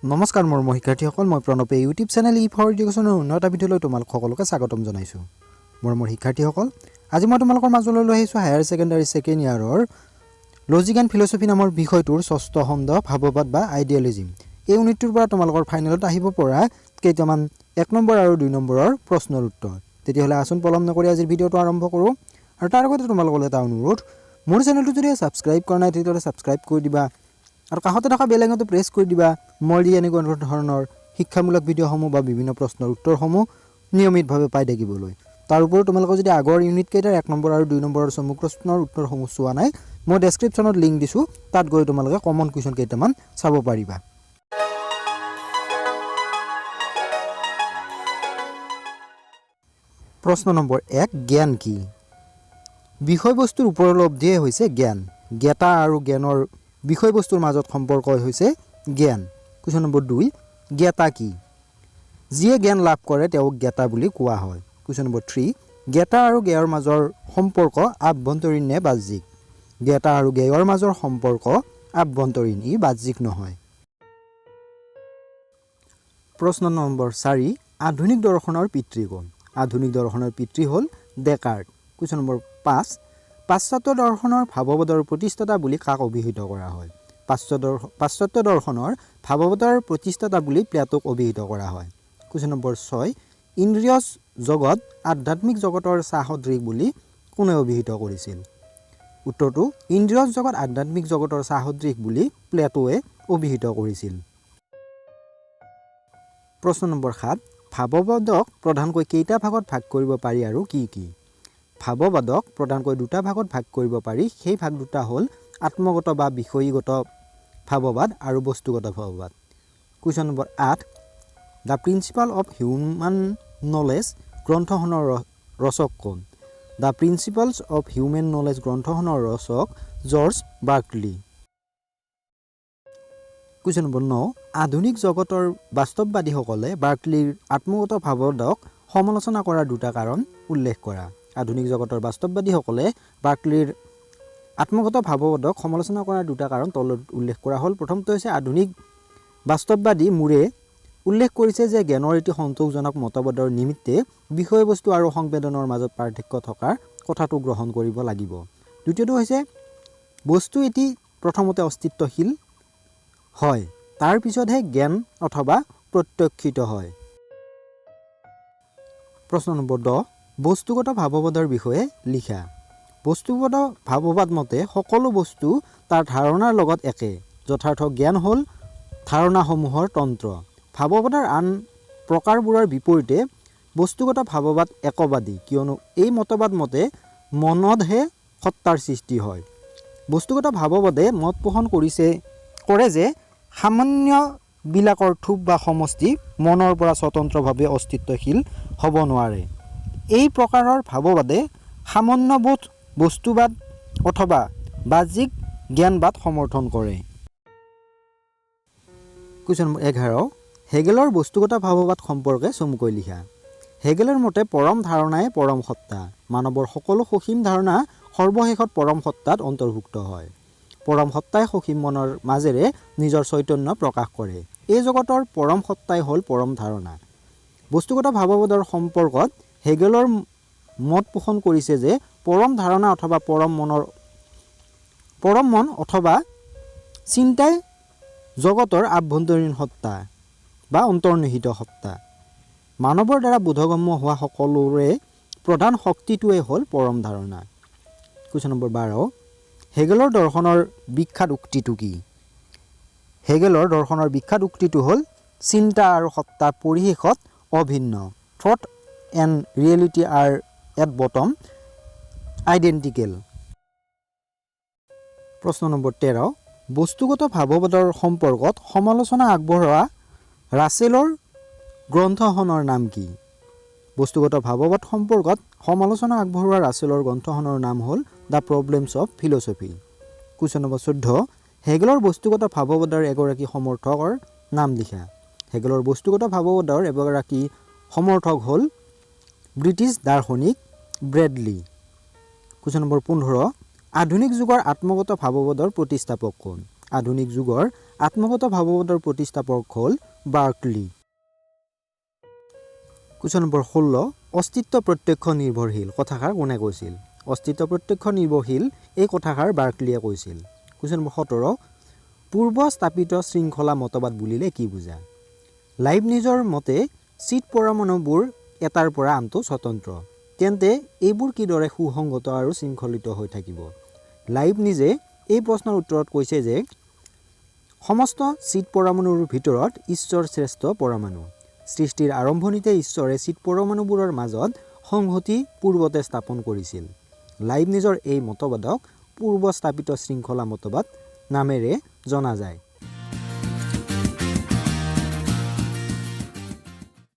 নমস্কাৰ মোৰ শিক্ষাৰ্থীসকল, মই প্ৰণৱে ইউটিউব চেনেল ফৰ এডুকেশ্যনৰ উন্নত ভিডিঅ'লৈ তোমালোক সকলোকে স্বাগতম জনাইছোঁ। মোৰ শিক্ষাৰ্থীসকল, আজি মই তোমালোকৰ মাজলৈ লৈ আহিছোঁ হায়াৰ ছেকেণ্ডাৰী ছেকেণ্ড ইয়াৰৰ লজিক এণ্ড ফিলচফি নামৰ বিষয়টোৰ ষষ্ঠ খণ্ড ভাৱবাদ বা আইডিয়লজিম। এই ইউনিটটোৰ পৰা তোমালোকৰ ফাইনেলত আহিব পৰা কেইটামান 1 নম্বৰ আৰু 2 নম্বৰৰ প্ৰশ্নৰ উত্তৰ। তেতিয়াহ'লে আচোন পলম নকৰি আজিৰ ভিডিঅ'টো আৰম্ভ কৰোঁ। আৰু তাৰ আগতে তোমালোকলৈ এটা অনুৰোধ, মোৰ চেনেলটো যদি ছাবস্ক্ৰাইব কৰা নাই তেতিয়াহ'লে ছাবস্ক্ৰাইব কৰি দিবা আৰু কাষতে থকা বেল আইকনটো প্ৰেছ কৰি দিবা। মই দি এনেকুৱা ধৰণৰ শিক্ষামূলক ভিডিঅ'সমূহ বা বিভিন্ন প্ৰশ্নৰ উত্তৰসমূহ নিয়মিতভাৱে পাই থাকিবলৈ। তাৰ উপৰিও তোমালোকে যদি আগৰ ইউনিট কেইটাৰ 1 নম্বৰ আৰু 2 নম্বৰৰ চমু প্ৰশ্নৰ উত্তৰসমূহ চোৱা নাই, মই ডেছক্ৰিপশ্যনত লিংক দিছোঁ, তাত গৈ তোমালোকে কমন কুৱেশ্যন কেইটামান চাব পাৰিবা। প্ৰশ্ন নম্বৰ 1, জ্ঞান কি? বিষয়বস্তুৰ উপলব্ধিয়ে হৈছে জ্ঞান। জ্ঞাতা আৰু জ্ঞানৰ বিষয়বস্তুৰ মাজত সম্পৰ্কই হৈছে জ্ঞান। কুৱেশ্যন নম্বৰ 2, জ্ঞাতা কি? যিয়ে জ্ঞান লাভ কৰে তেওঁক জ্ঞাতা বুলি কোৱা হয়। কুৱেশ্যন নম্বৰ 3, জ্ঞাতা আৰু জ্ঞেয়ৰ মাজৰ সম্পৰ্ক আভ্যন্তৰীণ নে বাহ্যিক? জ্ঞাতা আৰু জ্ঞেয়ৰ মাজৰ সম্পৰ্ক আভ্যন্তৰীণ, ই বাহ্যিক নহয়। প্ৰশ্ন নম্বৰ 4, আধুনিক দৰ্শনৰ পিতৃ কোন? আধুনিক দৰ্শনৰ পিতৃ হ'ল ডেকাৰ্ট। কুৱেশ্যন নম্বৰ 5, পাশ্চাত্য দৰ্শনৰ ভাৱবাদৰ প্ৰতিষ্ঠাতা বুলি কাক অভিহিত কৰা হয়? পাশ্চাত্য দৰ্শনৰ ভাৱবাদৰ প্ৰতিষ্ঠাতা বুলি প্লেটোক অভিহিত কৰা হয়। কুৱেশ্যন নম্বৰ 6, ইন্দ্ৰিয় জগত আধ্যাত্মিক জগতৰ সাসদৃশ বুলি কোনে অভিহিত কৰিছিল? উত্তৰটো, ইন্দ্ৰিয় জগত আধ্যাত্মিক জগতৰ সাসদৃশ বুলি প্লেটোৱে অভিহিত কৰিছিল। প্ৰশ্ন নম্বৰ 7, ভাৱবাদক প্ৰধানকৈ কেইটা ভাগত ভাগ কৰিব পাৰি আৰু কি কি? ভাৱবাদক প্ৰধানকৈ 2টা ভাগত ভাগ কৰিব পাৰি। সেই ভাগ দুটা হ'ল আত্মগত বা বিষয়ীগত ভাৱবাদ আৰু বস্তুগত ভাৱবাদ। Question number 8, the principle of human knowledge গ্ৰন্থখনৰ ৰচক কোন? The principles of human knowledge গ্ৰন্থখনৰ ৰচক জৰ্জ বাৰ্কলি। কুৱেশ্যন নম্বৰ 9, আধুনিক জগতৰ বাস্তৱবাদীসকলে বাৰ্কলিৰ আত্মগত ভাৱবাদক সমালোচনা কৰাৰ 2টা কাৰণ উল্লেখ কৰা। আধুনিক জগতৰ বাস্তৱবাদীসকলে বাৰ্কলিৰ আত্মগত ভাৱবাদক সমালোচনা কৰাৰ 2টা কাৰণ তলত উল্লেখ কৰা হ'ল। প্ৰথমটো হৈছে, আধুনিক বাস্তৱবাদী মুৰে উল্লেখ কৰিছে যে জ্ঞানৰ এটি সন্তোষজনক মতবাদৰ নিমিত্তে বিষয়বস্তু আৰু সংবেদনৰ মাজত পাৰ্থক্য থকাৰ কথাটো গ্ৰহণ কৰিব লাগিব। দ্বিতীয়টো হৈছে, বস্তু এটি প্ৰথমতে অস্তিত্বশীল হয়, তাৰ পিছতহে জ্ঞান অথবা প্ৰত্যক্ষিত হয়। প্ৰশ্ন নম্বৰ 10, বস্তুগত ভাৱবাদৰ বিষয়ে লিখা। বস্তুগত ভাৱবাদ মতে সকলো বস্তু তাৰ ধাৰণাৰ লগত একে। যথাৰ্থ জ্ঞান হ'ল ধাৰণাসমূহৰ তন্ত্ৰ। ভাৱবাদৰ আন প্ৰকাৰবোৰৰ বিপৰীতে বস্তুগত ভাৱবাদ একবাদী, কিয়নো এই মতবাদ মতে মনতহে সত্তাৰ সৃষ্টি হয়। বস্তুগত ভাৱবাদে মত পোষণ কৰে যে সামান্যবিলাকৰ থোপ বা সমষ্টি মনৰ পৰা স্বতন্ত্ৰভাৱে অস্তিত্বশীল হ'ব নোৱাৰে। এই প্ৰকাৰৰ ভাৱবাদে সামান্যবোধ বস্তুবাদ অথবা বাহ্যিক জ্ঞানবাদ সমৰ্থন কৰে। কুৱেশ্যন নম্বৰ 11, হেগেলৰ বস্তুগত ভাৱবাদ সম্পৰ্কে চমুকৈ লিখা। হেগেলৰ মতে পৰম ধাৰণাই পৰম সত্তা। মানৱৰ সকলো সসীম ধাৰণা সৰ্বশেষত পৰম সত্তাত অন্তৰ্ভুক্ত হয়। পৰম সত্তাই সসীম মনৰ মাজেৰে নিজৰ চৈতন্য প্ৰকাশ কৰে। এই জগতৰ পৰম সত্তাই হ'ল পৰম ধাৰণা। বস্তুগত ভাৱবাদৰ সম্পৰ্কত হেগেলৰ মত পোষণ কৰিছে যে পৰম ধাৰণা অথবা পৰম মন অথবা চিন্তাই জগতৰ আভ্যন্তৰীণ সত্তা বা অন্তৰ্নিহিত সত্তা। মানৱৰ দ্বাৰা বোধগম্য হোৱা সকলোৰে প্ৰধান শক্তিটোৱে হ'ল পৰম ধাৰণা। কুৱেশ্যন নম্বৰ 12, হেগেলৰ দৰ্শনৰ বিখ্যাত উক্তিটো কি? হেগেলৰ দৰ্শনৰ বিখ্যাত উক্তিটো হ'ল, চিন্তা আৰু সত্তা পৰিশেষত অভিন্ন। Thought and reality R at bottom identical. প্ৰশ্ন নম্বৰ 13, বস্তুগত ভাৱবাদৰ সম্পৰ্কত সমালোচনা আগবঢ়োৱা ৰাছেলৰ গ্ৰন্থখনৰ নাম কি? বস্তুগত ভাৱবাদ সম্পৰ্কত সমালোচনা আগবঢ়োৱা ৰাছেলৰ গ্ৰন্থখনৰ নাম হ'ল the problems of philosophy. Question number 14, হেগেলৰ বস্তুগত ভাৱবাদৰ এগৰাকী সমৰ্থকৰ নাম লিখা। হেগেলৰ বস্তুগত ভাৱবাদৰ এগৰাকী সমৰ্থক হ'ল ব্ৰিটিছ দাৰ্শনিক ব্ৰেডলি। কুৱেশ্যন নম্বৰ 15, আধুনিক যুগৰ আত্মগত ভাৱবাদৰ প্ৰতিষ্ঠাপক কোন? আধুনিক যুগৰ আত্মগত ভাৱবাদৰ প্ৰতিষ্ঠাপক হ'ল বাৰ্কলি। কুৱেশ্যন নম্বৰ 16 অস্তিত্ব প্ৰত্যক্ষ নিৰ্ভৰশীল কথাষাৰ কোনে কৈছিল? অস্তিত্ব প্ৰত্যক্ষ নিৰ্ভৰশীল এই কথাষাৰ বাৰ্কলিয়ে কৈছিল। কুৱেশ্যন নম্বৰ 17 পূৰ্ব স্থাপিত শৃংখলা মতবাদ বুলিলে কি বুজা? লাইবনিজৰ মতে চিট পৰমাণুবোৰ এটাৰ পৰা আনটো স্বতন্ত্ৰ। তেন্তে এইবোৰ কিদৰে সুসংগত আৰু শৃংখলিত হৈ থাকিব? লাইবনিজে এই প্ৰশ্নৰ উত্তৰত কৈছে যে সমস্ত চিট পৰমাণুৰ ভিতৰত ঈশ্বৰ শ্ৰেষ্ঠ পৰমাণু। সৃষ্টিৰ আৰম্ভণিতে ঈশ্বৰে চিট পৰমাণুবোৰৰ মাজত সংহতি পূৰ্বতে স্থাপন কৰিছিল। লাইবনিজৰ এই মতবাদক পূৰ্ব স্থাপিত শৃংখলা মতবাদ নামেৰে জনা যায়।